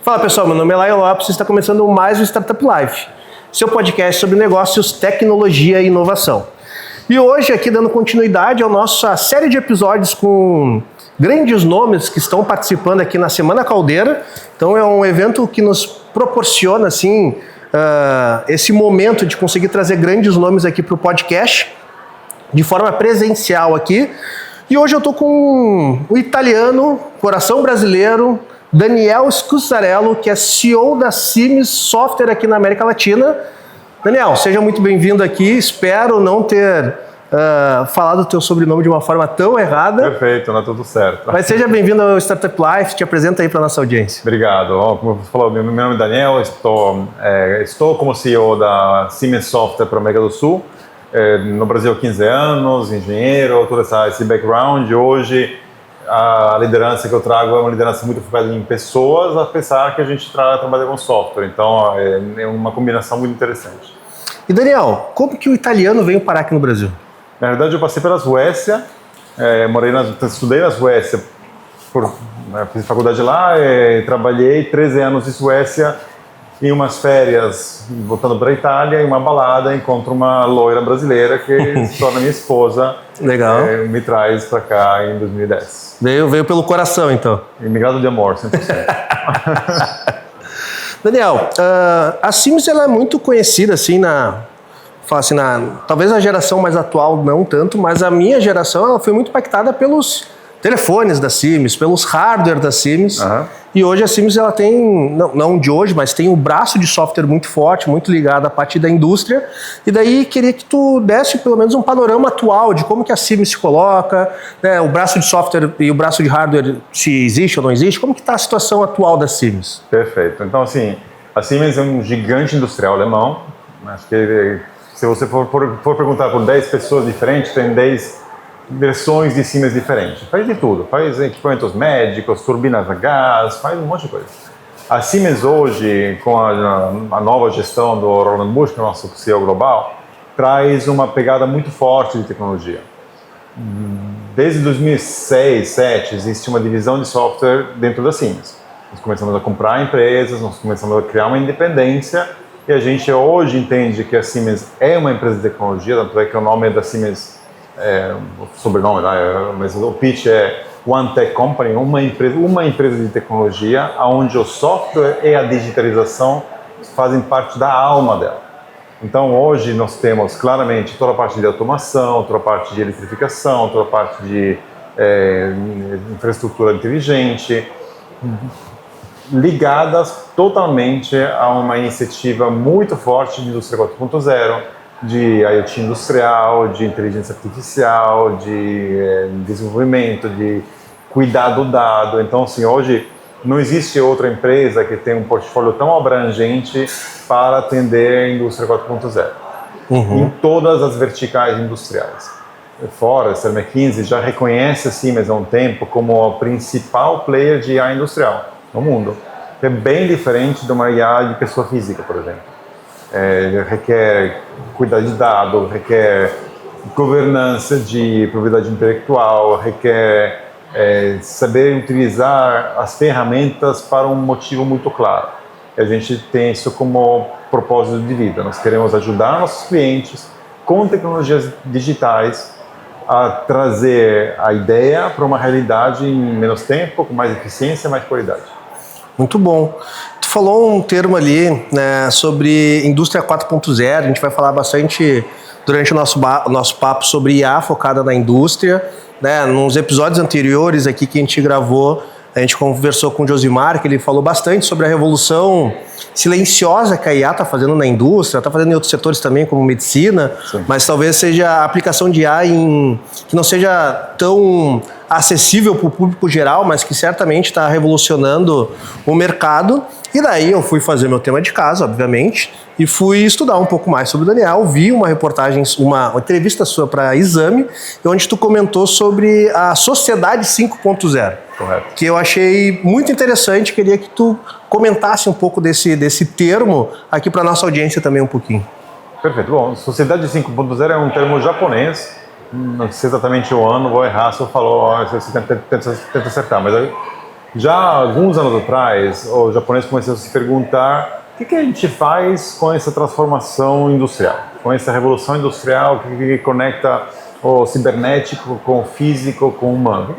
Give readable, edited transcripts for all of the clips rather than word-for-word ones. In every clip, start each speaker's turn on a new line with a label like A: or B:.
A: Fala pessoal, meu nome é Laio Lopes e está começando mais o Startup Life, seu podcast sobre negócios, tecnologia e inovação. E hoje aqui dando continuidade à nossa série de episódios com grandes nomes que estão participando aqui na Semana Caldeira. Então é um evento que nos proporciona assim, esse momento de conseguir trazer grandes nomes aqui para o podcast de forma presencial aqui. E hoje eu estou com o italiano, coração brasileiro, Daniel Scuzzarello, que é CEO da Simes Software aqui na América Latina. Daniel, seja muito bem-vindo aqui. Espero não ter falado o teu sobrenome de uma forma tão errada.
B: Perfeito, não é tudo certo.
A: Mas seja bem-vindo ao Startup Life. Te apresenta aí para a nossa audiência.
B: Obrigado. Como você falou, meu nome é Daniel, estou como CEO da Simes Software para a América do Sul. No Brasil há 15 anos, engenheiro, todo esse background. Hoje a liderança que eu trago é uma liderança muito focada em pessoas, apesar que a gente trabalha com software. Então é uma combinação muito interessante.
A: E Daniel, como que o italiano veio parar aqui no Brasil?
B: Na verdade eu passei pela Suécia, estudei na Suécia, fiz faculdade lá, trabalhei 13 anos em Suécia. Em umas férias, voltando para a Itália, em uma balada, encontro uma loira brasileira que se torna minha esposa.
A: Legal.
B: Me traz para cá em 2010.
A: Veio pelo coração, então.
B: Imigrado de amor, 100%.
A: Daniel, a Simes ela é muito conhecida assim talvez a geração mais atual não tanto, mas a minha geração ela foi muito impactada pelos telefones da Simes, pelos hardware da Simes. Uhum. E hoje a Simes ela tem, não de hoje, mas tem um braço de software muito forte, muito ligado à parte da indústria. E daí queria que tu desse pelo menos um panorama atual de como que a Simes se coloca, né, o braço de software e o braço de hardware, se existe ou não existe, como que está a situação atual da Simes?
B: Perfeito. Então assim, a Siemens é um gigante industrial alemão. Acho que se você for perguntar por 10 pessoas diferentes, tem 10 versões de Siemens diferentes. Faz de tudo, faz equipamentos médicos, turbinas a gás, faz um monte de coisa. A Siemens hoje, com a nova gestão do Roland Busch, que é o nosso CEO global, traz uma pegada muito forte de tecnologia. Desde 2006, 2007, existe uma divisão de software dentro da Siemens. Nós começamos a comprar empresas, nós começamos a criar uma independência e a gente hoje entende que a Siemens é uma empresa de tecnologia, tanto é que o nome da Siemens o sobrenome lá, mas o pitch é One Tech Company, uma empresa de tecnologia onde o software e a digitalização fazem parte da alma dela. Então hoje nós temos claramente toda a parte de automação, toda a parte de eletrificação, toda a parte de infraestrutura inteligente, ligadas totalmente a uma iniciativa muito forte de indústria 4.0, de IoT industrial, de inteligência artificial, de desenvolvimento, de cuidar do dado. Então, assim, hoje não existe outra empresa que tenha um portfólio tão abrangente para atender a indústria 4.0, em todas as verticais industriais. Forrester, McKinsey já reconhece a Siemens há um tempo como o principal player de IA industrial no mundo, que é bem diferente de uma IA de pessoa física, por exemplo. Requer cuidar de dados, requer governança de propriedade intelectual, requer saber utilizar as ferramentas para um motivo muito claro. E a gente tem isso como propósito de vida. Nós queremos ajudar nossos clientes com tecnologias digitais a trazer a ideia para uma realidade em menos tempo, com mais eficiência e mais qualidade.
A: Muito bom. Tu falou um termo ali, né, sobre indústria 4.0, a gente vai falar bastante durante o nosso papo sobre IA focada na indústria, né, nos episódios anteriores aqui que a gente gravou, a gente conversou com o Josimar, que ele falou bastante sobre a revolução silenciosa que a IA está fazendo na indústria, está fazendo em outros setores também, como medicina. Sim. Mas talvez seja a aplicação de IA que não seja tão acessível para o público geral, mas que certamente está revolucionando o mercado. E daí eu fui fazer meu tema de casa, obviamente, e fui estudar um pouco mais sobre o Daniel. Vi uma reportagem, uma entrevista sua para Exame, onde tu comentou sobre a Sociedade 5.0.
B: Correto.
A: Que eu achei muito interessante, queria que tu comentasse um pouco desse termo aqui para nossa audiência também um pouquinho.
B: Perfeito. Bom, Sociedade 5.0 é um termo japonês, não sei exatamente o ano, vou errar se eu falo, você tenta acertar, mas Já há alguns anos atrás, os japoneses começaram a se perguntar o que a gente faz com essa transformação industrial, com essa revolução industrial que conecta o cibernético com o físico, com o humano.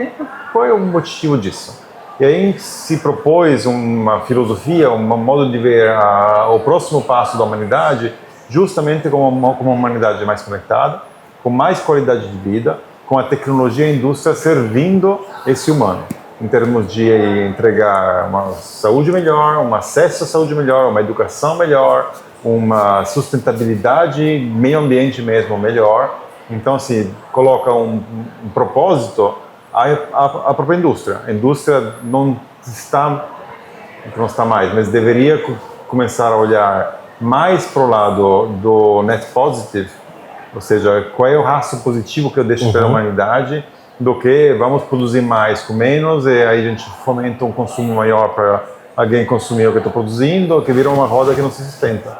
B: Qual é o motivo disso? E aí se propôs uma filosofia, um modo de ver o próximo passo da humanidade, justamente como uma humanidade mais conectada, com mais qualidade de vida, com a tecnologia e a indústria servindo esse humano, em termos de entregar uma saúde melhor, um acesso à saúde melhor, uma educação melhor, uma sustentabilidade, meio ambiente mesmo melhor. Então, assim, coloca um propósito à própria indústria. A indústria não está mais, mas deveria começar a olhar mais para o lado do net positive, ou seja, qual é o rastro positivo que eu deixo para a humanidade, do que vamos produzir mais com menos, e aí a gente fomenta um consumo maior para alguém consumir o que eu estou produzindo, que vira uma roda que não se sustenta.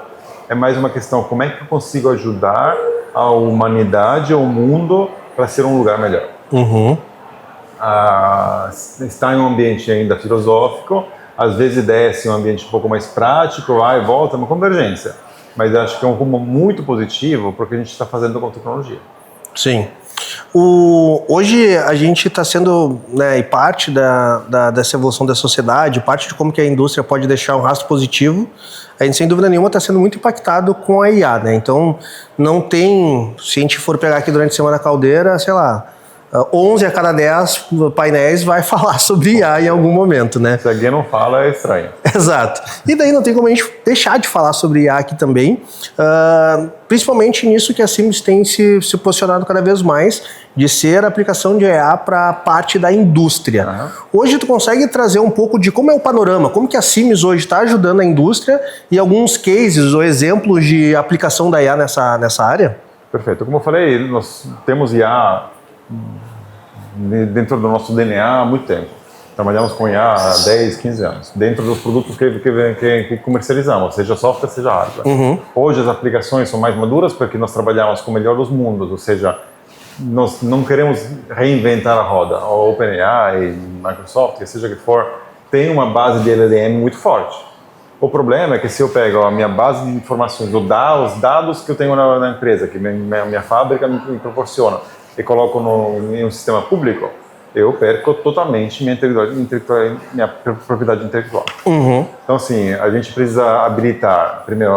B: É mais uma questão, como é que eu consigo ajudar a humanidade, o mundo, para ser um lugar melhor. Está em um ambiente ainda filosófico, às vezes desce um ambiente um pouco mais prático, vai e volta, uma convergência. Mas acho que é um rumo muito positivo porque a gente está fazendo com tecnologia.
A: Sim. Hoje a gente está sendo, né, e parte dessa evolução da sociedade, parte de como que a indústria pode deixar um rastro positivo, a gente sem dúvida nenhuma está sendo muito impactado com a IA, né? Então não tem, se a gente for pegar aqui durante a Semana Caldeira, sei lá, 11 a cada 10 painéis vai falar sobre IA em algum momento, né?
B: Se alguém não fala, é estranho.
A: Exato. E daí não tem como a gente deixar de falar sobre IA aqui também, principalmente nisso que a Sims tem se posicionado cada vez mais, de ser a aplicação de IA para a parte da indústria. Hoje tu consegue trazer um pouco de como é o panorama, como que a Sims hoje está ajudando a indústria e alguns cases ou exemplos de aplicação da IA nessa área?
B: Perfeito. Como eu falei, nós temos IA dentro do nosso DNA há muito tempo. Trabalhamos com IA há 10, 15 anos, dentro dos produtos que comercializamos, seja software, seja hardware. Hoje as aplicações são mais maduras porque nós trabalhamos com o melhor dos mundos, ou seja, nós não queremos reinventar a roda. A OpenAI, Microsoft, seja que for, tem uma base de LLM muito forte. O problema é que se eu pego a minha base de informações, os dados que eu tenho na empresa, que minha fábrica me proporciona, e coloco em um sistema público, eu perco totalmente minha propriedade intelectual. Então, assim, a gente precisa habilitar, primeiro,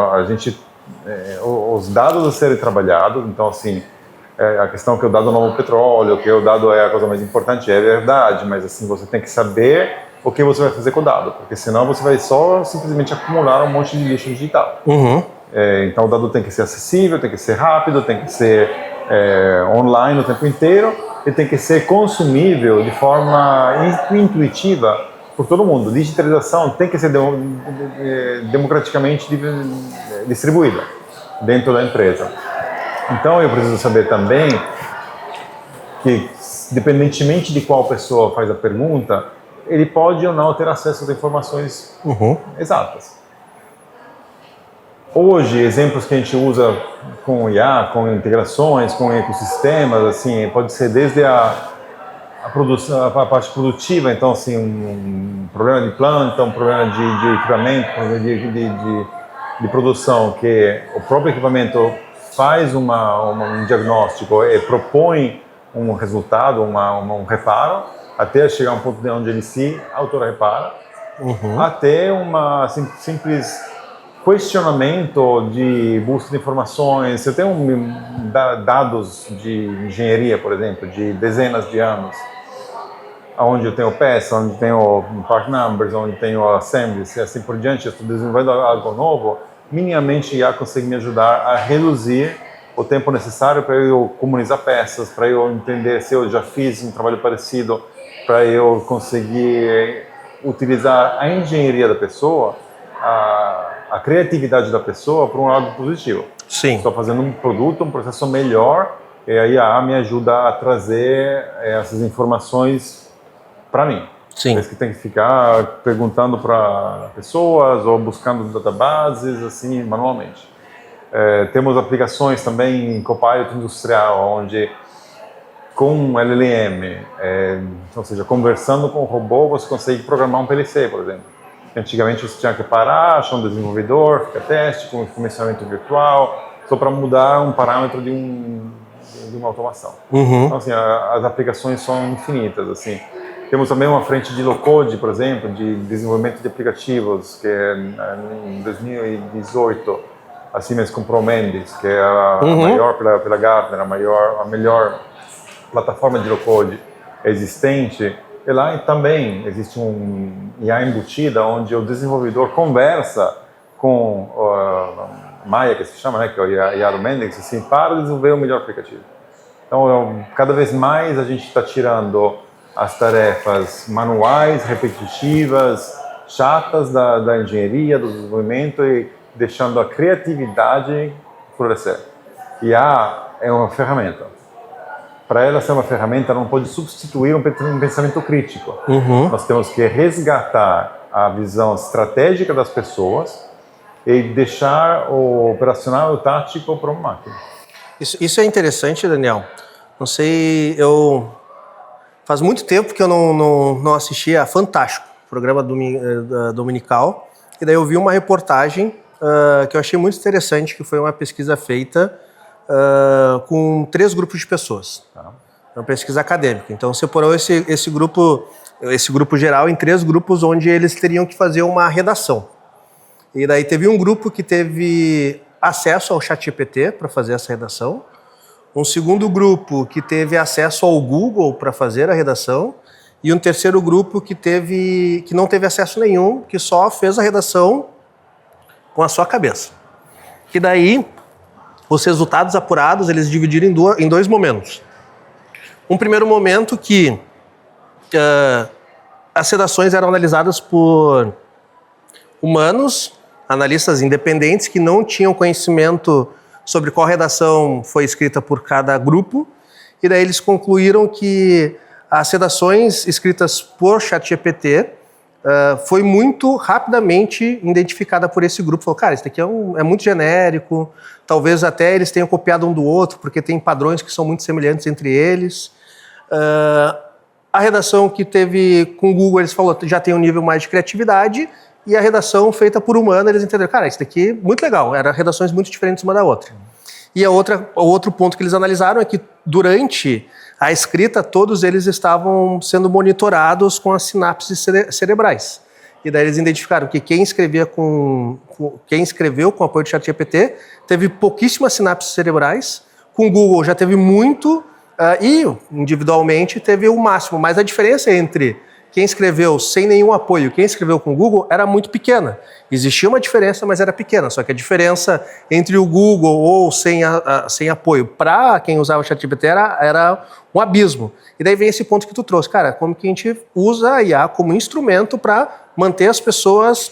B: os dados a serem trabalhados. Então, assim, a questão que o dado não é o petróleo, que o dado é a coisa mais importante, é verdade, mas, assim, você tem que saber o que você vai fazer com o dado, porque senão você vai só simplesmente acumular um monte de lixo digital. Então, o dado tem que ser acessível, tem que ser rápido, tem que ser online o tempo inteiro e tem que ser consumível de forma intuitiva por todo mundo. Digitalização tem que ser democraticamente distribuída dentro da empresa. Então eu preciso saber também que, independentemente de qual pessoa faz a pergunta, ele pode ou não ter acesso às informações exatas. Hoje, exemplos que a gente usa com IA, com integrações, com ecossistemas, assim, pode ser desde a produção, a parte produtiva, então, assim, um problema de planta, um problema de equipamento, um problema de produção, que o próprio equipamento faz um diagnóstico e propõe um resultado, um reparo, até chegar a um ponto de onde ele se autorrepara, até uma simples questionamento de busca de informações. Eu tenho dados de engenharia, por exemplo, de dezenas de anos, onde eu tenho peça, onde tenho part numbers, onde tenho assemblies e assim por diante. Eu estou desenvolvendo algo novo, minimamente IA consegue me ajudar a reduzir o tempo necessário para eu comunizar peças, para eu entender se eu já fiz um trabalho parecido, para eu conseguir utilizar a engenharia da pessoa, a criatividade da pessoa para um lado positivo.
A: Sim.
B: Estou fazendo um produto, um processo melhor, e aí a IA me ajuda a trazer essas informações para mim.
A: Sim.
B: Parece que tem que ficar perguntando para pessoas ou buscando databases, assim, manualmente. Temos aplicações também em Copilot industrial, onde com LLM, ou seja, conversando com o robô, você consegue programar um PLC, por exemplo. Antigamente você tinha que parar, achar um desenvolvedor, ficar teste com comissionamento virtual, só para mudar um parâmetro de uma automação. Então, assim, as aplicações são infinitas, assim. Temos também uma frente de low-code, por exemplo, de desenvolvimento de aplicativos, que em 2018 a Siemens comprou o Mendes, que é a maior pela Gartner, a melhor plataforma de low-code existente. E lá também existe um IA embutida, onde o desenvolvedor conversa com a Maia, que se chama, né, que é o IA do Mendes, assim, para desenvolver o melhor aplicativo. Então, cada vez mais a gente está tirando as tarefas manuais, repetitivas, chatas da engenharia, do desenvolvimento e deixando a criatividade florescer. IA é uma ferramenta. Para ela ser uma ferramenta, não pode substituir um pensamento crítico. Nós temos que resgatar a visão estratégica das pessoas e deixar o operacional e o tático para uma máquina.
A: Isso é interessante, Daniel. Não sei, faz muito tempo que eu não assistia a Fantástico, programa dominical, e daí eu vi uma reportagem que eu achei muito interessante, que foi uma pesquisa feita com 3 grupos de pessoas. Uma pesquisa acadêmica. Então separou esse grupo geral em 3 grupos, onde eles teriam que fazer uma redação. E daí teve um grupo que teve acesso ao ChatGPT para fazer essa redação, um segundo grupo que teve acesso ao Google para fazer a redação, e um terceiro grupo que não teve acesso nenhum, que só fez a redação com a sua cabeça. Que daí, os resultados apurados, eles dividiram em 2 momentos. Um primeiro momento que as redações eram analisadas por humanos, analistas independentes, que não tinham conhecimento sobre qual redação foi escrita por cada grupo, e daí eles concluíram que as redações escritas por ChatGPT foi muito rapidamente identificada por esse grupo. Falou, cara, isso daqui é muito genérico, talvez até eles tenham copiado um do outro, porque tem padrões que são muito semelhantes entre eles. A redação que teve com o Google, eles falaram, já tem um nível mais de criatividade, e a redação feita por humano, eles entenderam, cara, isso daqui é muito legal, eram redações muito diferentes uma da outra. E o outro ponto que eles analisaram é que durante a escrita, todos eles estavam sendo monitorados com as sinapses cerebrais. E daí eles identificaram que quem escreveu com o apoio do ChatGPT teve pouquíssimas sinapses cerebrais, com o Google já teve muito, e individualmente teve o máximo. Mas a diferença entre quem escreveu sem nenhum apoio e quem escreveu com o Google era muito pequena. Existia uma diferença, mas era pequena. Só que a diferença entre o Google ou sem apoio para quem usava o ChatGPT era um abismo. E daí vem esse ponto que tu trouxe. Cara, como que a gente usa a IA como instrumento para manter as pessoas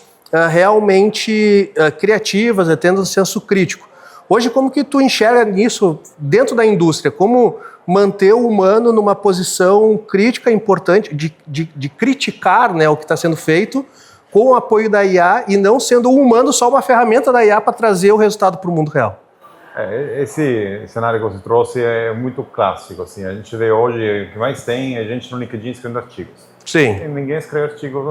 A: realmente criativas, tendo um senso crítico. Hoje, como que tu enxerga isso dentro da indústria? Como manter o humano numa posição crítica importante, de criticar, né, o que está sendo feito com o apoio da IA e não sendo o humano só uma ferramenta da IA para trazer o resultado para o mundo real?
B: Esse cenário que você trouxe é muito clássico. Assim, a gente vê hoje, o que mais tem é gente no LinkedIn escrevendo artigos.
A: Sim.
B: E ninguém escreve artigos,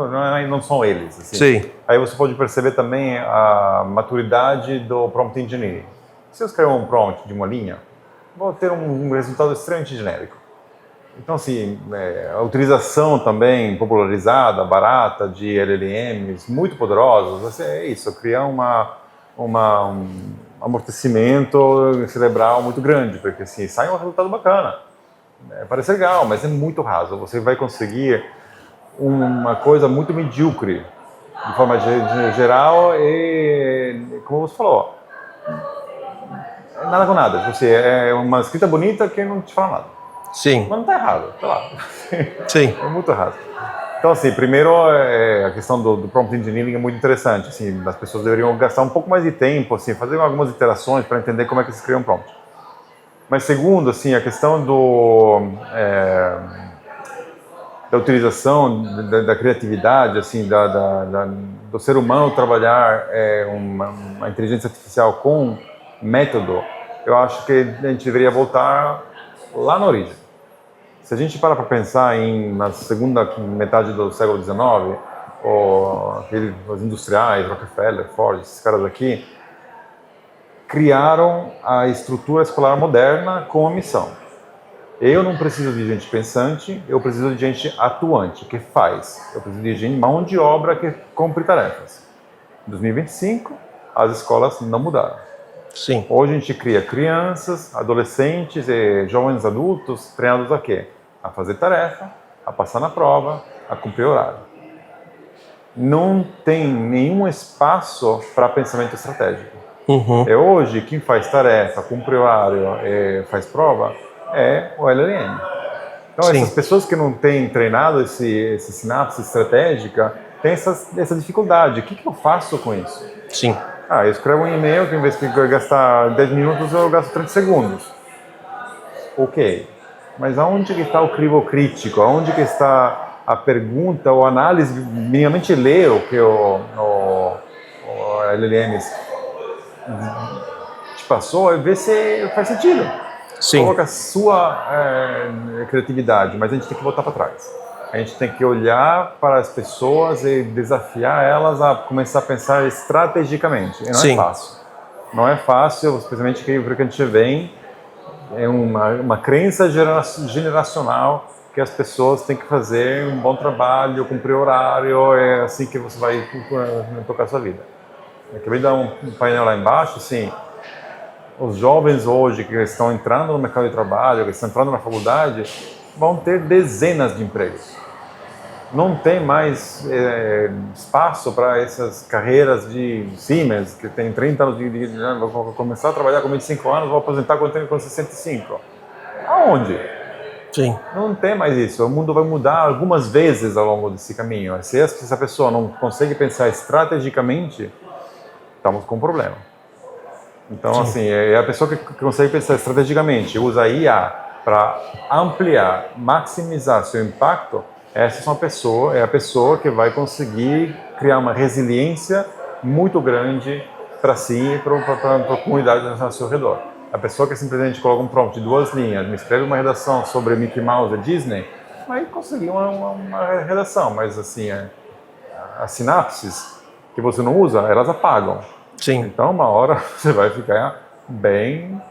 B: não são eles. Assim.
A: Sim.
B: Aí você pode perceber também a maturidade do prompt engineering. Se eu escrever um prompt de uma linha, vou ter um resultado extremamente genérico. Então, assim, a utilização também popularizada, barata, de LLMs muito poderosos, assim, é isso, criar um amortecimento cerebral muito grande, porque assim, sai um resultado bacana. Parece legal, mas é muito raso. Você vai conseguir uma coisa muito medíocre, de forma geral, e, como você falou, nada com nada. Você é uma escrita bonita que não te fala nada.
A: Sim.
B: Mas não está errado, tá lá.
A: Sim.
B: É muito errado. Então, assim, primeiro, a questão do prompt engineering é muito interessante. Assim, as pessoas deveriam gastar um pouco mais de tempo, assim, fazer algumas iterações para entender como é que se cria um prompt. Mas segundo, assim, a questão da utilização da criatividade, assim, do ser humano trabalhar uma inteligência artificial com método, eu acho que a gente deveria voltar lá na origem. Se a gente para pensar na segunda metade do século XIX, os industriais, Rockefeller, Ford, esses caras aqui, criaram a estrutura escolar moderna com a missão. Eu não preciso de gente pensante, eu preciso de gente atuante, que faz. Eu preciso de gente, mão de obra que cumpre tarefas. Em 2025, as escolas não mudaram.
A: Sim.
B: Hoje a gente cria crianças, adolescentes e jovens adultos treinados a quê? A fazer tarefa, a passar na prova, a cumprir horário. Não tem nenhum espaço para pensamento estratégico.
A: Uhum.
B: Hoje, quem faz tarefa, cumpre horário e faz prova é o LLM. Então,
A: Sim.
B: essas pessoas que não têm treinado esse sinapse estratégica têm essa dificuldade. O que eu faço com isso?
A: Sim.
B: Eu escrevo um e-mail que, em vez de gastar 10 minutos, eu gasto 30 segundos. Ok. Mas aonde que está o crivo crítico? Aonde que está a pergunta ou a análise, minimamente ler o que o LLM te passou e ver se faz sentido.
A: Sim.
B: Coloca a sua criatividade, mas a gente tem que voltar para trás. A gente tem que olhar para as pessoas e desafiar elas a começar a pensar estrategicamente. E não
A: Sim.
B: é fácil. Não é fácil, especialmente que a gente vem é uma crença generacional que as pessoas têm que fazer um bom trabalho, cumprir horário, é assim que você vai tocar a sua vida. Eu acabei de dar um painel lá embaixo, assim, os jovens hoje que estão entrando no mercado de trabalho, que estão entrando na faculdade, vão ter dezenas de empregos. Não tem mais espaço para essas carreiras de Siemens, que tem 30 anos vou começar a trabalhar com 25 anos, vou aposentar quando tenho 65. Aonde?
A: Sim.
B: Não tem mais isso. O mundo vai mudar algumas vezes ao longo desse caminho. Se essa pessoa não consegue pensar estrategicamente, estamos com um problema. Então,
A: Sim.
B: assim, é a pessoa que consegue pensar estrategicamente, usa a IA para ampliar, maximizar seu impacto, essa é a pessoa que vai conseguir criar uma resiliência muito grande para si e para a comunidade ao seu redor. A pessoa que simplesmente coloca um prompt de 2 linhas, me escreve uma redação sobre Mickey Mouse e Disney, vai conseguir uma redação, mas assim, as sinapses que você não usa, elas apagam.
A: Sim.
B: Então, uma hora você vai ficar bem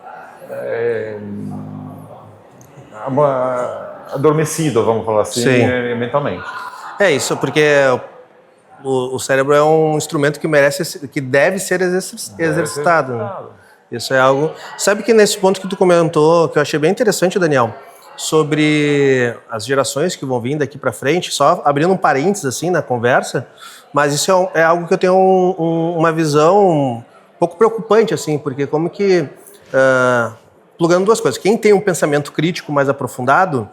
B: adormecido, vamos falar assim, mentalmente.
A: É isso, porque o cérebro é um instrumento que deve ser exercitado. Né? Isso é algo... Sabe que nesse ponto que tu comentou, que eu achei bem interessante, Daniel, sobre as gerações que vão vir daqui para frente, só abrindo um parênteses assim na conversa, mas isso é algo que eu tenho uma visão um pouco preocupante, assim, porque como que... plugando duas coisas. Quem tem um pensamento crítico mais aprofundado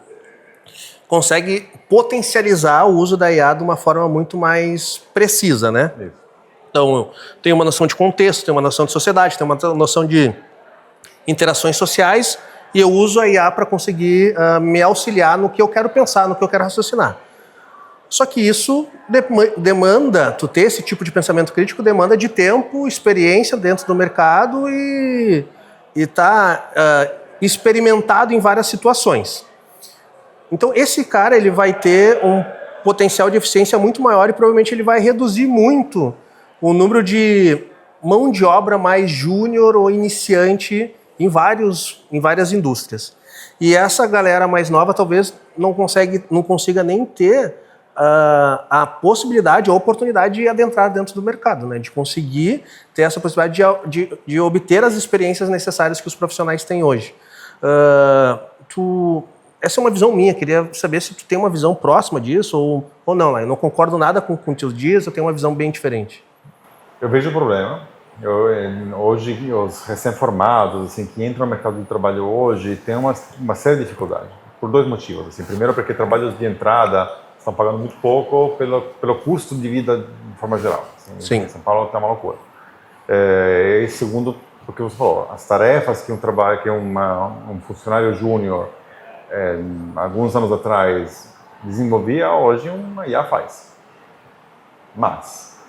A: consegue potencializar o uso da IA de uma forma muito mais precisa, né? Isso. Então, tem uma noção de contexto, tem uma noção de sociedade, tem uma noção de interações sociais e eu uso a IA para conseguir me auxiliar no que eu quero pensar, no que eu quero raciocinar. Só que isso demanda, tu ter esse tipo de pensamento crítico, demanda de tempo, experiência dentro do mercado e tá experimentado em várias situações. Então, esse cara ele vai ter um potencial de eficiência muito maior e provavelmente ele vai reduzir muito o número de mão de obra mais júnior ou iniciante em várias indústrias. E essa galera mais nova talvez não consiga nem ter a possibilidade, a oportunidade de adentrar dentro do mercado, né? De conseguir ter essa possibilidade de obter as experiências necessárias que os profissionais têm hoje. Essa é uma visão minha, queria saber se tu tem uma visão próxima disso ou não. Eu não concordo nada com os teus dias, eu tenho uma visão bem diferente.
B: Eu vejo o problema. Hoje, os recém-formados assim, que entram no mercado de trabalho hoje têm uma séria dificuldade, por 2 motivos. Assim. Primeiro, porque trabalhos de entrada estão pagando muito pouco pelo custo de vida de forma geral. Assim,
A: Sim.
B: Em São Paulo está uma loucura. E segundo, porque você falou, as tarefas que um funcionário júnior alguns anos atrás desenvolvia, hoje uma IA faz. Mas,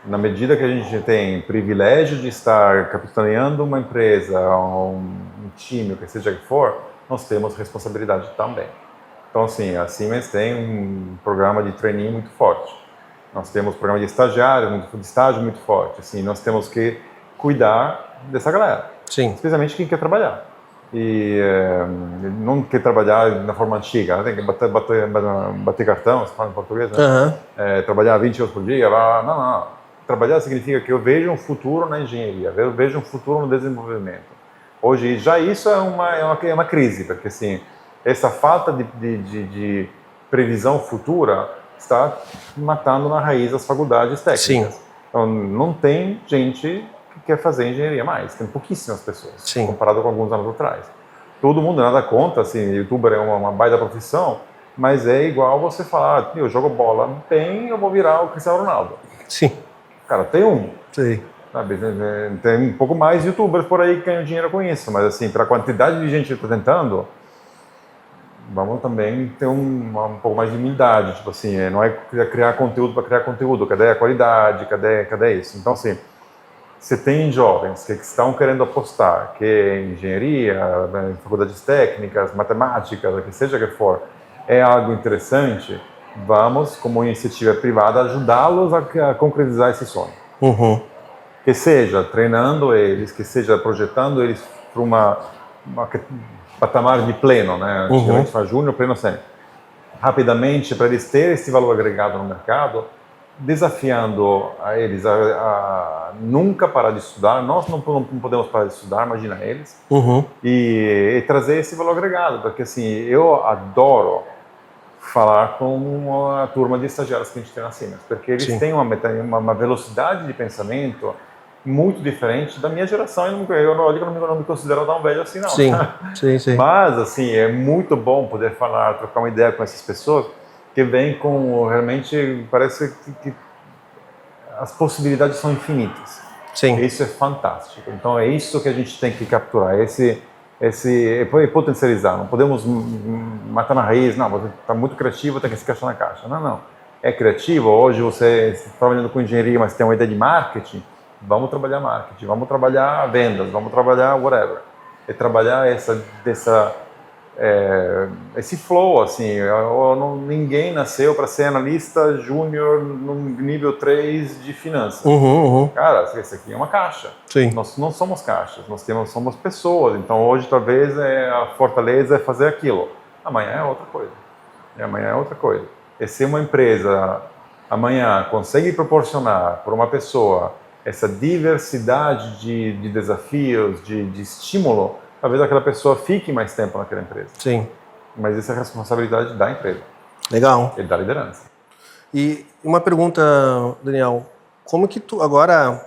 B: na medida que a gente tem privilégio de estar capitaneando uma empresa, um time, o que seja que for, nós temos responsabilidade também. Então, assim, a Siemens tem um programa de trainee muito forte. Nós temos programa de estagiário, de estágio muito forte. Assim, nós temos que cuidar dessa galera.
A: Sim.
B: Especialmente quem quer trabalhar. E não quer trabalhar na forma antiga, tem que bater cartão, se fala em português, né? Trabalhar 20 horas por dia. Não. Trabalhar significa que eu vejo um futuro na engenharia, eu vejo um futuro no desenvolvimento. Hoje, já isso é uma crise, porque assim, essa falta de previsão futura está matando na raiz as faculdades técnicas.
A: Sim.
B: Então, não tem gente que quer fazer engenharia mais, tem pouquíssimas pessoas,
A: Sim.
B: comparado com alguns anos atrás. Todo mundo nada contra, assim, youtuber é uma baita profissão, mas é igual você falar, eu jogo bola bem, eu vou virar o Cristiano Ronaldo.
A: Sim.
B: Cara, tem um.
A: Sim.
B: Sabe, tem um pouco mais youtubers por aí que ganham dinheiro com isso, mas assim, para a quantidade de gente que está tentando, vamos também ter um pouco mais de humildade, tipo assim, não é criar conteúdo para criar conteúdo, cadê a qualidade, cadê isso? Então, assim, você tem jovens que estão querendo apostar que engenharia, faculdades técnicas, matemática, o que seja que for, é algo interessante, vamos, como iniciativa privada, ajudá-los a concretizar esse sonho.
A: Uhum.
B: Que seja treinando eles, que seja projetando eles para uma patamar de pleno, né? Antigamente faz júnior, pleno sempre. Rapidamente, para eles terem esse valor agregado no mercado, desafiando a eles a nunca parar de estudar. Nós não podemos parar de estudar, imagina eles. E trazer esse valor agregado, porque assim, eu adoro falar com a turma de estagiários que a gente tem na Siemens, porque eles têm uma velocidade de pensamento muito diferente da minha geração. Eu não me considero tão velho assim, não.
A: Sim.
B: Mas, assim, é muito bom poder falar, trocar uma ideia com essas pessoas que vêm com, realmente, parece que as possibilidades são infinitas.
A: Sim.
B: Isso é fantástico. Então, é isso que a gente tem que capturar, e potencializar. Não podemos matar na raiz, não, você está muito criativo, tem que se encaixar na caixa. Não. É criativo, hoje você está trabalhando com engenharia, mas tem uma ideia de marketing, vamos trabalhar marketing, vamos trabalhar vendas, vamos trabalhar whatever. É trabalhar esse flow, assim. Ninguém nasceu para ser analista júnior no nível 3 de finanças. Cara, isso aqui é uma caixa.
A: Sim.
B: Nós não somos caixas, somos pessoas. Então hoje talvez a fortaleza é fazer aquilo. Amanhã é outra coisa. E se uma empresa amanhã consegue proporcionar para uma pessoa essa diversidade de desafios, de estímulo, talvez aquela pessoa fique mais tempo naquela empresa.
A: Sim.
B: Mas isso é a responsabilidade da empresa.
A: Legal.
B: E da liderança.
A: E uma pergunta, Daniel, como que tu agora,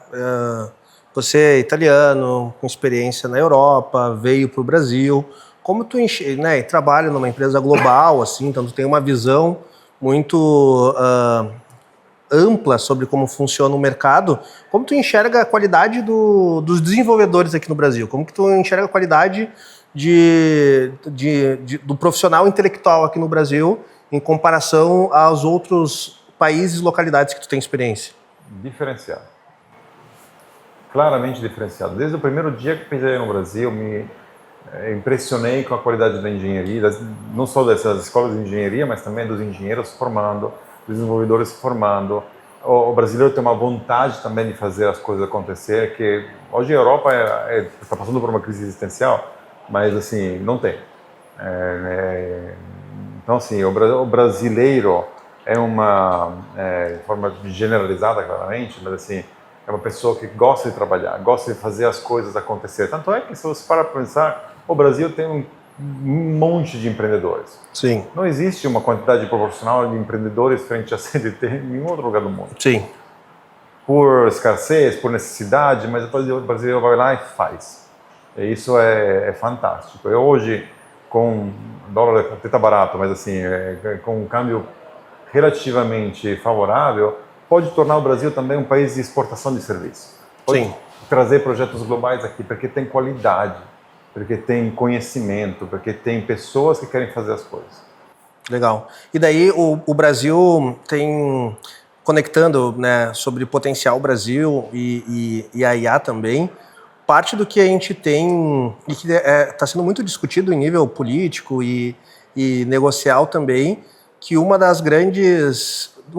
A: você é italiano, com experiência na Europa, veio para o Brasil, como tu né, trabalha numa empresa global, assim, então tu tem uma visão muito ampla sobre como funciona o mercado, como tu enxerga a qualidade dos desenvolvedores aqui no Brasil? Como que tu enxerga a qualidade do profissional intelectual aqui no Brasil em comparação aos outros países e localidades que tu tem experiência?
B: Diferenciado. Claramente diferenciado. Desde o primeiro dia que pisei no Brasil, me impressionei com a qualidade da engenharia, não só dessas escolas de engenharia, mas também dos engenheiros formando, desenvolvedores formando. O brasileiro tem uma vontade também de fazer as coisas acontecer, que hoje a Europa está passando por uma crise existencial, mas assim, não tem. Então assim, o brasileiro é uma forma generalizada, claramente, mas assim, é uma pessoa que gosta de trabalhar, gosta de fazer as coisas acontecer. Tanto é que, se você parar para pensar, o Brasil tem um monte de empreendedores.
A: Sim.
B: Não existe uma quantidade proporcional de empreendedores frente à CLT em nenhum outro lugar do mundo.
A: Sim.
B: Por escassez, por necessidade, mas o brasileiro vai lá e faz. E isso é fantástico. Eu hoje, com dólar até está barato, mas assim, com um câmbio relativamente favorável, pode tornar o Brasil também um país de exportação de serviços. Pode trazer projetos globais aqui, porque tem qualidade, porque tem conhecimento, porque tem pessoas que querem fazer as coisas.
A: Legal. E daí o Brasil tem, conectando, né, sobre potencial Brasil e a IA também, parte do que a gente tem e que está sendo muito discutido em nível político e e negocial também, que um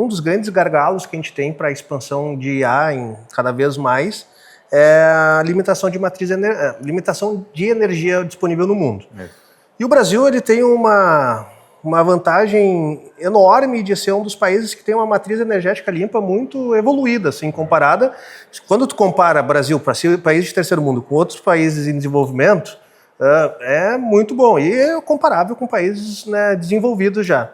A: dos grandes gargalos que a gente tem para a expansão de IA em cada vez mais é a limitação de energia disponível no mundo. E o Brasil ele tem uma vantagem enorme de ser um dos países que tem uma matriz energética limpa muito evoluída, assim, comparada. Quando tu compara Brasil para países de terceiro mundo com outros países em desenvolvimento, é muito bom e é comparável com países, né, desenvolvidos já.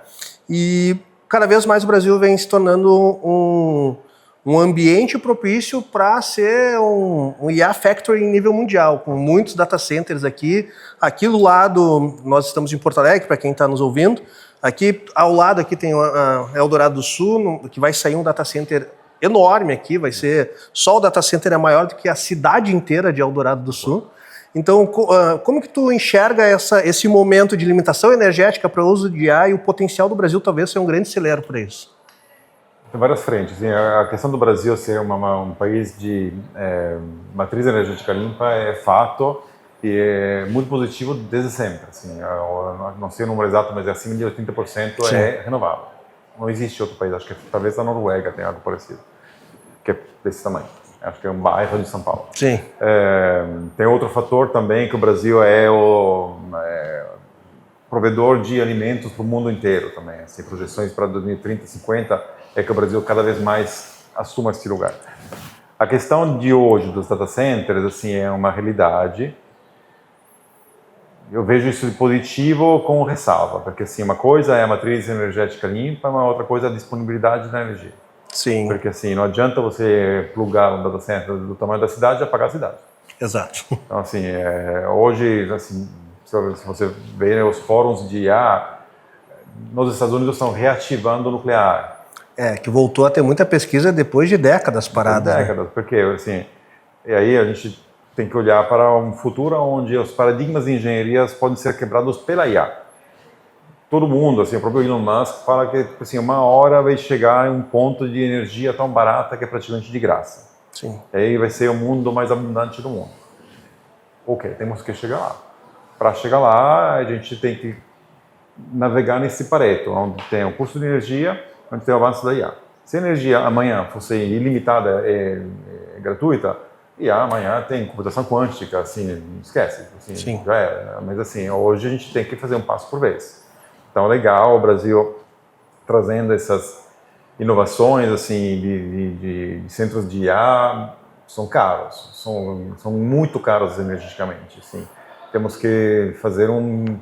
A: E cada vez mais o Brasil vem se tornando um ambiente propício para ser um IA Factory em nível mundial, com muitos data centers aqui. Aqui do lado, nós estamos em Porto Alegre, para quem está nos ouvindo. Aqui ao lado aqui tem a Eldorado do Sul, que vai sair um data center enorme aqui, vai ser... Só o data center é maior do que a cidade inteira de Eldorado do Sul. Então, como que tu enxerga esse momento de limitação energética para o uso de IA e o potencial do Brasil talvez ser um grande celeiro para isso?
B: Tem várias frentes. A questão do Brasil ser um país de matriz energética limpa é fato e é muito positivo desde sempre. Assim, não sei o número exato, mas acima de 80%
A: Sim.
B: é renovável. Não existe outro país, acho que talvez a Noruega tenha algo parecido, que é desse tamanho. Acho que é um bairro de São Paulo.
A: Sim.
B: Tem outro fator também, que o Brasil é o provedor de alimentos para o mundo inteiro também. Assim, projeções para 2030, 2050, é que o Brasil cada vez mais assuma esse lugar. A questão de hoje dos data centers, assim, é uma realidade. Eu vejo isso de positivo com ressalva, porque assim, uma coisa é a matriz energética limpa, uma outra coisa é a disponibilidade da energia.
A: Sim.
B: Porque assim, não adianta você plugar um data center do tamanho da cidade e apagar a cidade.
A: Exato.
B: Então assim, hoje, assim, se você vê os fóruns de IA, nos Estados Unidos estão reativando o nuclear.
A: Que voltou a ter muita pesquisa depois de décadas paradas.
B: Décadas, né? Porque assim, e aí a gente tem que olhar para um futuro onde os paradigmas de engenharias podem ser quebrados pela IA. Todo mundo, assim, o próprio Elon Musk fala que assim, uma hora vai chegar em um ponto de energia tão barata que é praticamente de graça.
A: Sim.
B: E aí vai ser o mundo mais abundante do mundo. Ok, temos que chegar lá. Para chegar lá, a gente tem que navegar nesse Pareto, onde tem o custo de energia, onde tem o avanço da IA. Se a energia amanhã fosse ilimitada e gratuita, IA amanhã tem computação quântica, assim, esquece. Assim,
A: Sim.
B: já era. Mas assim, hoje a gente tem que fazer um passo por vez. Então, legal o Brasil trazendo essas inovações assim de centros de IA, são caros, são muito caros energeticamente. Assim. Temos que fazer uma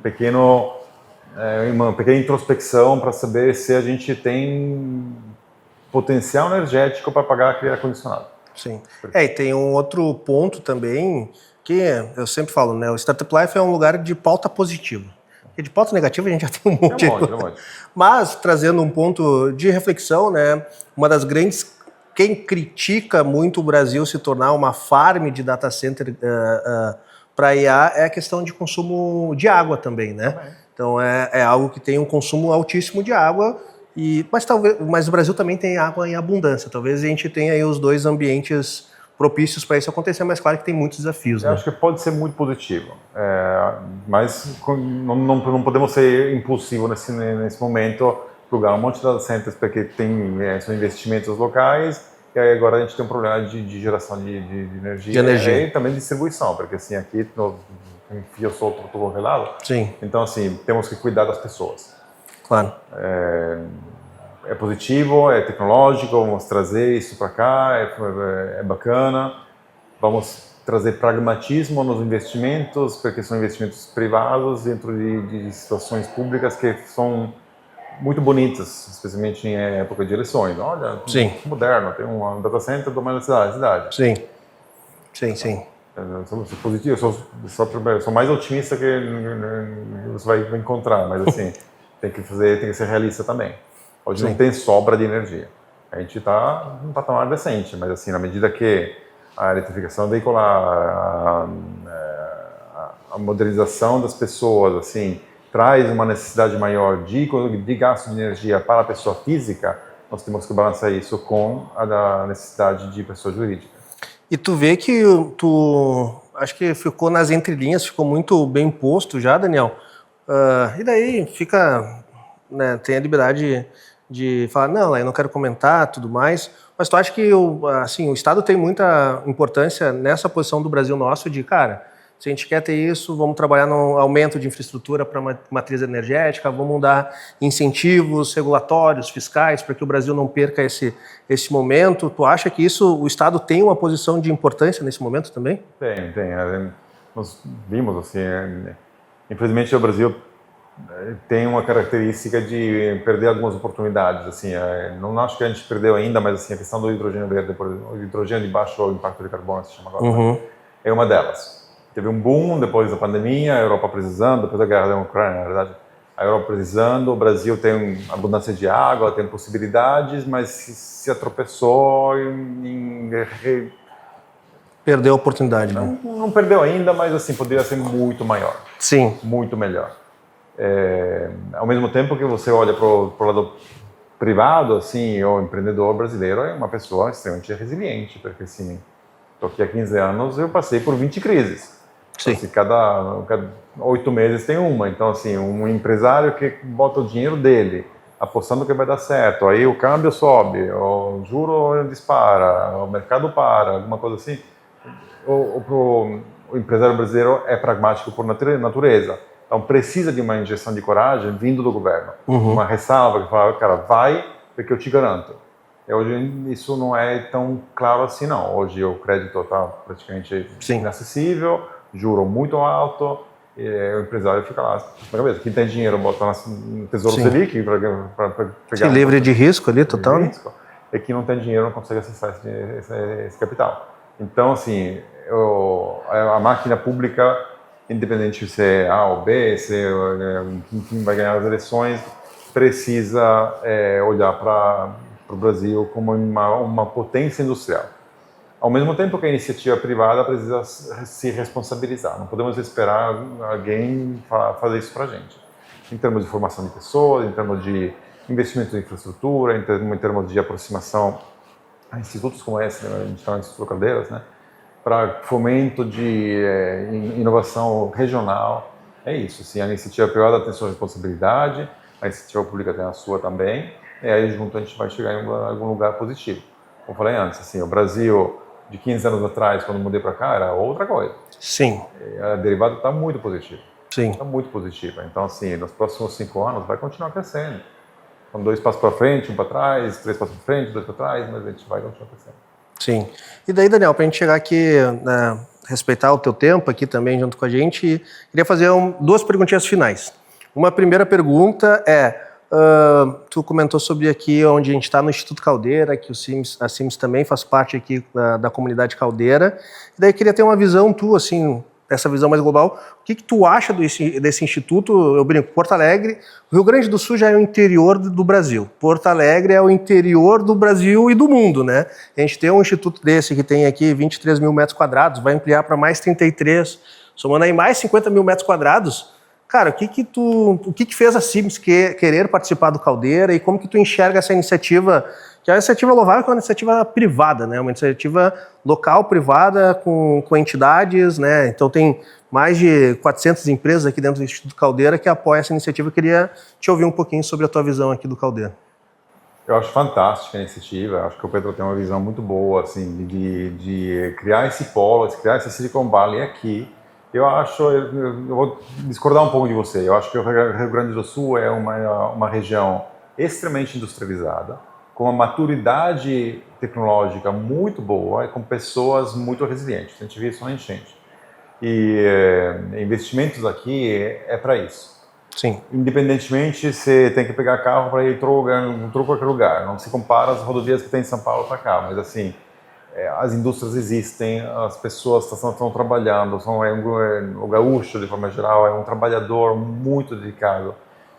B: pequena introspecção para saber se a gente tem potencial energético para pagar aquele ar-condicionado.
A: Sim. E tem um outro ponto também que eu sempre falo, né? O Startup Life é um lugar de pauta positiva. Porque de pauta negativa a gente já tem um monte. Mas, trazendo um ponto de reflexão, né? Uma das grandes... Quem critica muito o Brasil se tornar uma farm de data center para IA é a questão de consumo de água também, né? Então, é algo que tem um consumo altíssimo de água, mas o Brasil também tem água em abundância. Talvez a gente tenha aí os dois ambientes propícios para isso acontecer, mas claro que tem muitos desafios.
B: Eu acho que pode ser muito positivo, mas não podemos ser impulsivos nesse momento, plugar um monte de data centers porque são investimentos locais e aí agora a gente tem um problema de geração de energia e também de distribuição, porque assim aqui enfia solto tudo congelado.
A: Sim.
B: Então assim temos que cuidar das pessoas.
A: Claro.
B: É positivo, é tecnológico, vamos trazer isso para cá, é bacana, vamos trazer pragmatismo nos investimentos, porque são investimentos privados dentro de situações públicas que são muito bonitas, especialmente em época de eleições. Olha,
A: sim,
B: moderno, tem um data center do meio da cidade.
A: Sim, sim, sim.
B: Eu sou positivo, sou mais otimista que você vai encontrar, mas assim, tem que ser realista também. Hoje não tem sobra de energia. A gente está num patamar decente, mas assim, na medida que a eletrificação veicular, a modernização das pessoas, assim, traz uma necessidade maior de gasto de energia para a pessoa física, nós temos que balançar isso com a necessidade de pessoa jurídica.
A: E tu vê que acho que ficou nas entrelinhas, ficou muito bem posto já, Daniel, E daí fica, né, tem a liberdade de falar, não, eu não quero comentar, tudo mais. Mas tu acha que assim, o Estado tem muita importância nessa posição do Brasil nosso de, cara, se a gente quer ter isso, vamos trabalhar no aumento de infraestrutura para matriz energética, vamos dar incentivos regulatórios, fiscais, para que o Brasil não perca esse momento. Tu acha que isso, o Estado tem uma posição de importância nesse momento também?
B: Tem. Nós vimos, assim, infelizmente o Brasil tem uma característica de perder algumas oportunidades, assim, não acho que a gente perdeu ainda, mas assim, a questão do hidrogênio verde, o hidrogênio de baixo impacto de carbono, se chama agora, é uma delas. Teve um boom depois da pandemia, a Europa precisando, depois da guerra da Ucrânia, na verdade, a Europa precisando, o Brasil tem abundância de água, tem possibilidades, mas se atropeçou
A: Perdeu a oportunidade, né?
B: Não perdeu ainda, mas assim, poderia ser muito maior.
A: Sim.
B: Muito melhor. Ao mesmo tempo que você olha para o lado privado, assim, o empreendedor brasileiro é uma pessoa extremamente resiliente, porque assim, estou aqui há 15 anos, eu passei por 20 crises.
A: Sim.
B: Assim, cada 8 meses tem uma. Então, assim, um empresário que bota o dinheiro dele, apostando que vai dar certo, aí o câmbio sobe, o juro dispara, o mercado para, alguma coisa assim. O empresário brasileiro é pragmático por natureza. Então, precisa de uma injeção de coragem vindo do governo. Uma ressalva que fala, cara, vai, porque eu te garanto. Hoje, isso não é tão claro assim, não. Hoje, o crédito está praticamente inacessível, juro muito alto, e o empresário fica lá. Quem tem dinheiro bota no Tesouro Selic para pegar...
A: livre de risco ali, total.
B: Risco, e quem não tem dinheiro não consegue acessar esse capital. Então, assim, a máquina pública, independente se é A ou B, se quem vai ganhar as eleições, precisa olhar para o Brasil como uma potência industrial. Ao mesmo tempo que a iniciativa privada precisa se responsabilizar. Não podemos esperar alguém fazer isso para a gente. Em termos de formação de pessoas, em termos de investimento em infraestrutura, em termos de aproximação a institutos como esse, né? A gente está no Instituto Caldeiras, né? Para fomento de inovação regional. É isso, assim, a iniciativa privada tem sua responsabilidade, a iniciativa pública tem a sua também, e aí junto a gente vai chegar em algum lugar positivo. Como eu falei antes, assim, o Brasil, de 15 anos atrás, quando eu mudei para cá, era outra coisa.
A: Sim.
B: A derivada está muito positiva.
A: Sim.
B: Está muito positiva. Então, assim, nos próximos 5 anos vai continuar crescendo. São 2 passos para frente, 1 para trás, 3 passos para frente, 2 para trás, mas a gente vai continuar crescendo.
A: Sim. E daí, Daniel, para a gente chegar aqui, respeitar o teu tempo aqui também junto com a gente, queria fazer 2 perguntinhas finais. Uma primeira pergunta é, tu comentou sobre aqui onde a gente está no Instituto Caldeira, que a Cimes também faz parte aqui da comunidade Caldeira. E daí eu queria ter uma visão tua, assim, essa visão mais global. O que tu acha desse instituto? Eu brinco, Porto Alegre, o Rio Grande do Sul já é o interior do Brasil. Porto Alegre é o interior do Brasil e do mundo, né? A gente tem um instituto desse que tem aqui 23 mil metros quadrados, vai ampliar para mais 33, somando aí mais 50 mil metros quadrados. Cara, o que fez a Cimes querer participar do Caldeira e como que tu enxerga essa iniciativa, que é uma iniciativa louvável, que é uma iniciativa privada, né? Uma iniciativa local, privada, com entidades, né? Então tem mais de 400 empresas aqui dentro do Instituto Caldeira que apoiam essa iniciativa. Eu queria te ouvir um pouquinho sobre a tua visão aqui do Caldeira.
B: Eu acho fantástica a iniciativa, acho que o Pedro tem uma visão muito boa, assim, de criar esse polo, de criar esse Silicon Valley aqui. Eu vou discordar um pouco de você, eu acho que o Rio Grande do Sul é uma região extremamente industrializada, com uma maturidade tecnológica muito boa e com pessoas muito resilientes. A gente vê isso na enchente. E investimentos aqui é para isso.
A: Sim.
B: Independentemente, você tem que pegar carro para ir em qualquer lugar. Não se compara as rodovias que tem em São Paulo para cá, mas assim, as indústrias existem, as pessoas estão trabalhando, o gaúcho, de forma geral, é um trabalhador muito dedicado.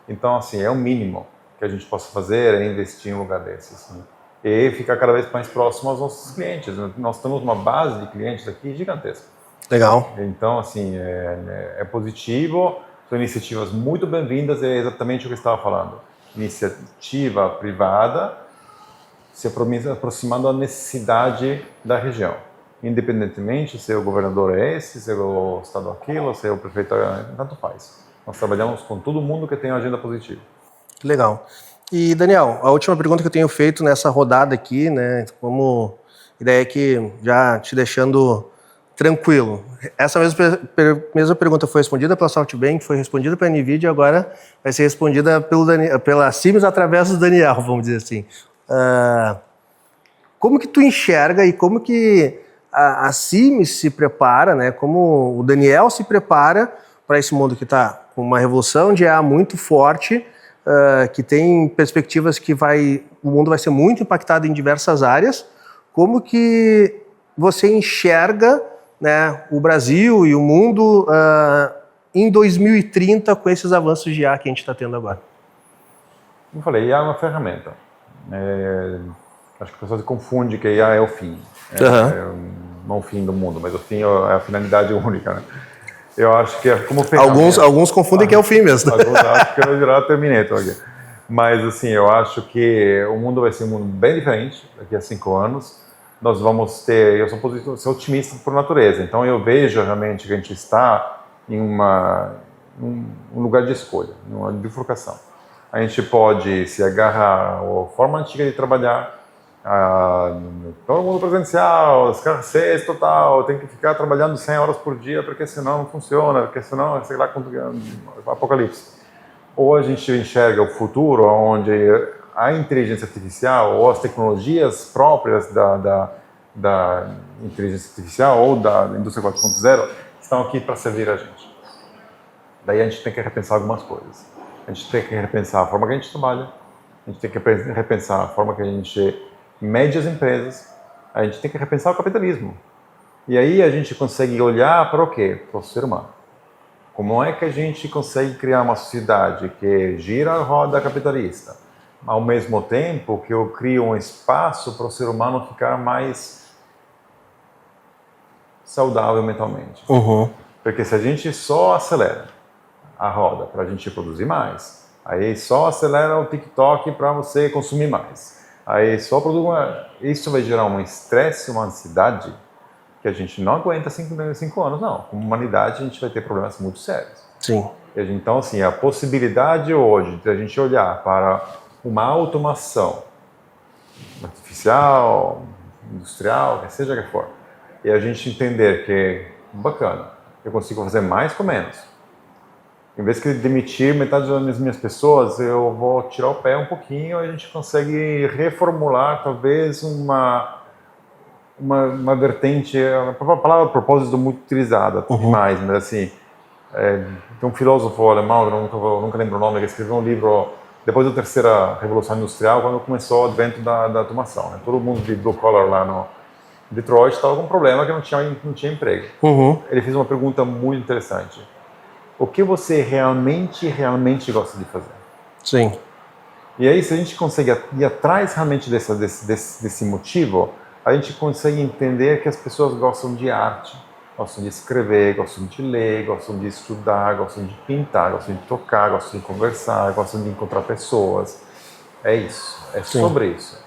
B: Então, assim, é o mínimo que a gente possa fazer é investir em um lugar desses. Né? E ficar cada vez mais próximo aos nossos clientes. Nós temos uma base de clientes aqui gigantesca.
A: Legal.
B: Então, assim, é positivo, são iniciativas muito bem-vindas, é exatamente o que eu estava falando. Iniciativa privada se aproximando da necessidade da região. Independentemente se o governador é esse, se o estado é aquilo, se o prefeito é... Tanto faz. Nós trabalhamos com todo mundo que tem uma agenda positiva.
A: Legal. E, Daniel, a última pergunta que eu tenho feito nessa rodada aqui, né, como ideia aqui, já te deixando tranquilo. Essa mesma pergunta foi respondida pela SoftBank, foi respondida pela NVIDIA, agora vai ser respondida pela Siemens através do Daniel, vamos dizer assim. Como que tu enxerga e como que a Siemens se prepara, né, como o Daniel se prepara para esse mundo que está com uma revolução de IA muito forte, que tem perspectivas que o mundo vai ser muito impactado em diversas áreas. Como que você enxerga, né, o Brasil e o mundo em 2030 com esses avanços de IA que a gente está tendo agora?
B: Como eu falei, IA é uma ferramenta. Acho que a pessoa se confunde que IA é o fim. Não o fim do mundo, mas o fim é a finalidade única, né? Eu acho que é como ferramenta.
A: Alguns confundem que é o fim mesmo.
B: Alguns acham que vai virar Terminator aqui. Mas, assim, eu acho que o mundo vai ser um mundo bem diferente daqui a 5 anos. Nós vamos ter... Eu sou otimista por natureza, então eu vejo realmente que a gente está em um lugar de escolha, uma bifurcação. A gente pode se agarrar à forma antiga de trabalhar, todo mundo presencial, escassez total, tem que ficar trabalhando 100 horas por dia porque senão não funciona, porque senão, sei lá, apocalipse. Ou a gente enxerga o futuro onde a inteligência artificial ou as tecnologias próprias da inteligência artificial ou da indústria 4.0 estão aqui para servir a gente. Daí a gente tem que repensar algumas coisas. A gente tem que repensar a forma que a gente trabalha, a gente tem que repensar a forma que a gente mede as empresas, a gente tem que repensar o capitalismo. E aí a gente consegue olhar para o quê? Para o ser humano. Como é que a gente consegue criar uma sociedade que gira a roda capitalista, ao mesmo tempo que eu crio um espaço para o ser humano ficar mais saudável mentalmente? Porque se a gente só acelera a roda para a gente produzir mais, aí só acelera o TikTok para você consumir mais, aí só produz isso vai gerar um estresse, uma ansiedade que a gente não aguenta 5 anos, não. Como humanidade, a gente vai ter problemas muito sérios.
A: Sim.
B: Então, assim, a possibilidade hoje de a gente olhar para uma automação artificial, industrial, que seja que for, e a gente entender que, bacana, eu consigo fazer mais com menos. Em vez de demitir metade das minhas pessoas, eu vou tirar o pé um pouquinho e a gente consegue reformular, talvez, uma vertente, a palavra propósito muito utilizada demais, mas assim, tem um filósofo alemão, eu nunca lembro o nome, que escreveu um livro depois da terceira revolução industrial, quando começou o advento da automação. Né? Todo mundo de blue collar lá no Detroit estava com um problema que não tinha emprego. Ele fez uma pergunta muito interessante. O que você realmente gosta de fazer?
A: Sim.
B: E aí, se a gente consegue ir atrás realmente desse motivo, a gente consegue entender que as pessoas gostam de arte, gostam de escrever, gostam de ler, gostam de estudar, gostam de pintar, gostam de tocar, gostam de conversar, gostam de encontrar pessoas. É isso, sobre isso.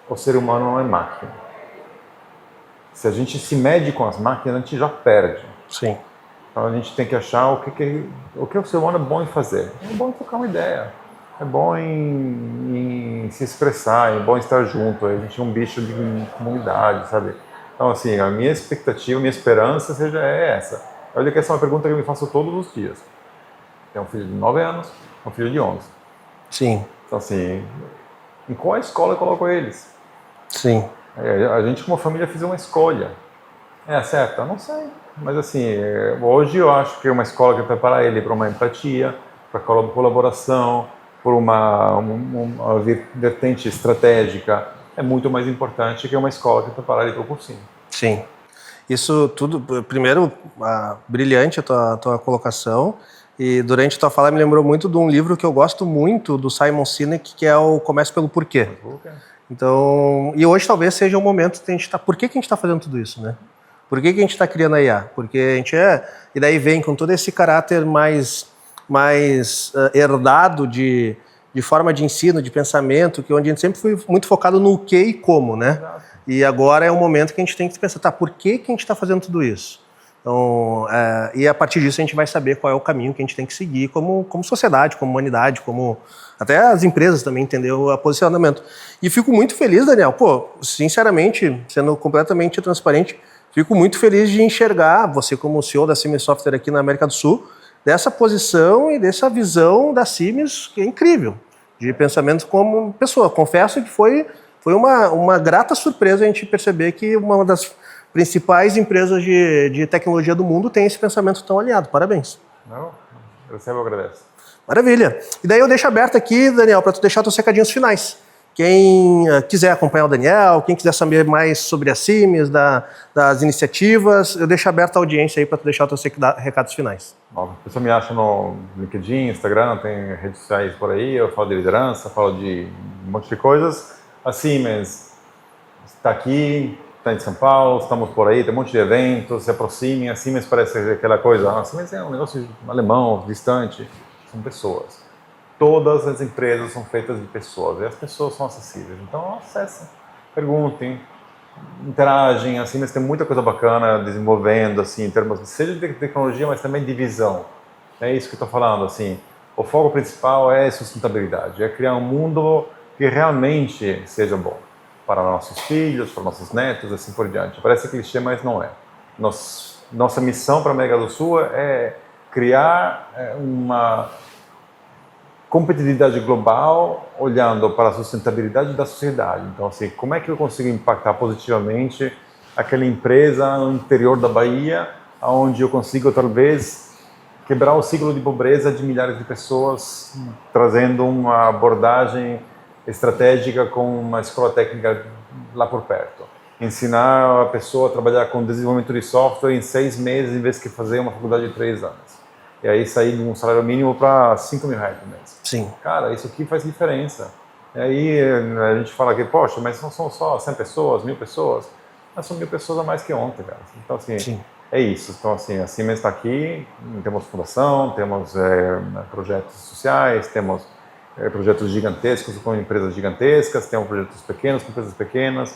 B: O ser humano não é máquina. Se a gente se mede com as máquinas, a gente já perde.
A: Sim.
B: Então a gente tem que achar o que o ser humano é bom em fazer. É bom em trocar uma ideia. É bom em se expressar, é bom em estar junto. A gente é um bicho de comunidade, sabe? Então, assim, a minha expectativa, a minha esperança essa. Olha que essa é uma pergunta que eu me faço todos os dias. Tenho um filho de 9 anos, um filho de 11.
A: Sim.
B: Então, assim, em qual escola eu coloco eles?
A: Sim.
B: A gente, como família, fez uma escolha. É a certa? Eu não sei. Mas, assim, hoje eu acho que é uma escola que vai preparar ele para uma empatia, para colaboração, por uma vertente estratégica, é muito mais importante que uma escola que preparar ele para o cursinho.
A: Sim. Isso tudo, primeiro, brilhante a tua colocação, e durante a tua fala me lembrou muito de um livro que eu gosto muito, do Simon Sinek, que é o Comece pelo Porquê. Então, e hoje talvez seja o momento de a gente por que a gente está fazendo tudo isso, né? Por que a gente está criando a IA? Porque a gente e daí vem com todo esse caráter mais herdado de forma de ensino, de pensamento, onde a gente sempre foi muito focado no que e como, né? Exato. E agora é o momento que a gente tem que pensar, por que a gente está fazendo tudo isso? Então, e a partir disso a gente vai saber qual é o caminho que a gente tem que seguir como sociedade, como humanidade, como até as empresas também entender o posicionamento. E fico muito feliz, Daniel, pô, sinceramente, sendo completamente transparente, fico muito feliz de enxergar você como CEO da Siemens Software aqui na América do Sul, dessa posição e dessa visão da Siemens, que é incrível, de pensamento como pessoa. Confesso que foi uma grata surpresa a gente perceber que uma das principais empresas de tecnologia do mundo tem esse pensamento tão alinhado. Parabéns.
B: Não, eu sempre agradeço.
A: Maravilha. E daí eu deixo aberto aqui, Daniel, para tu deixar teus recadinhos finais. Quem quiser acompanhar o Daniel, quem quiser saber mais sobre a Siemens, das iniciativas, eu deixo aberto a audiência aí para tu deixar os teus recados finais.
B: Bom, a pessoa me acha no LinkedIn, Instagram, tem redes sociais por aí, eu falo de liderança, falo de um monte de coisas. A Siemens está aqui, está em São Paulo, estamos por aí, tem um monte de eventos, se aproximem. A Siemens parece aquela coisa, a Siemens é um negócio alemão, distante, são pessoas. Todas as empresas são feitas de pessoas e as pessoas são acessíveis. Então, acessem, perguntem, interagem. A Siemens tem muita coisa bacana desenvolvendo, assim, em termos seja de tecnologia, mas também de visão. É isso que eu estou falando, assim. O foco principal é sustentabilidade, é criar um mundo que realmente seja bom para nossos filhos, para nossos netos, assim por diante. Parece clichê, mas não é. Nossa missão para a América do Sul é criar uma competitividade global olhando para a sustentabilidade da sociedade. Então, assim, como é que eu consigo impactar positivamente aquela empresa no interior da Bahia, onde eu consigo, talvez, quebrar o ciclo de pobreza de milhares de pessoas, trazendo uma abordagem estratégica com uma escola técnica lá por perto. Ensinar a pessoa a trabalhar com desenvolvimento de software em 6 meses, em vez de fazer uma faculdade de 3 anos. E aí sair de um salário mínimo para R$5.000 por mês.
A: Sim.
B: Cara, isso aqui faz diferença. E aí a gente fala que, poxa, mas não são só 100 pessoas, 1.000 pessoas. Mas são 1.000 pessoas a mais que ontem, cara. Então, assim, sim, é isso. Então, assim, a Siemens está aqui, temos fundação, temos projetos sociais, temos projetos gigantescos com empresas gigantescas, temos projetos pequenos com empresas pequenas.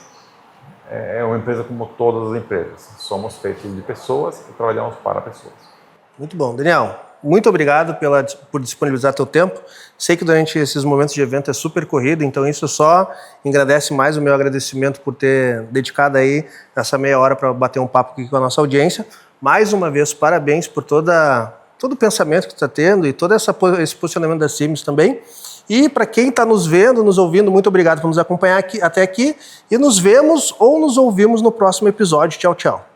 B: É uma empresa como todas as empresas. Somos feitos de pessoas e trabalhamos para pessoas.
A: Muito bom. Daniel, muito obrigado por disponibilizar teu tempo. Sei que durante esses momentos de evento é super corrido, então isso só engrandece mais o meu agradecimento por ter dedicado aí essa meia hora para bater um papo aqui com a nossa audiência. Mais uma vez, parabéns por todo o pensamento que tu está tendo e todo esse posicionamento da Siemens também. E para quem está nos vendo, nos ouvindo, muito obrigado por nos acompanhar até aqui. E nos vemos ou nos ouvimos no próximo episódio. Tchau, tchau.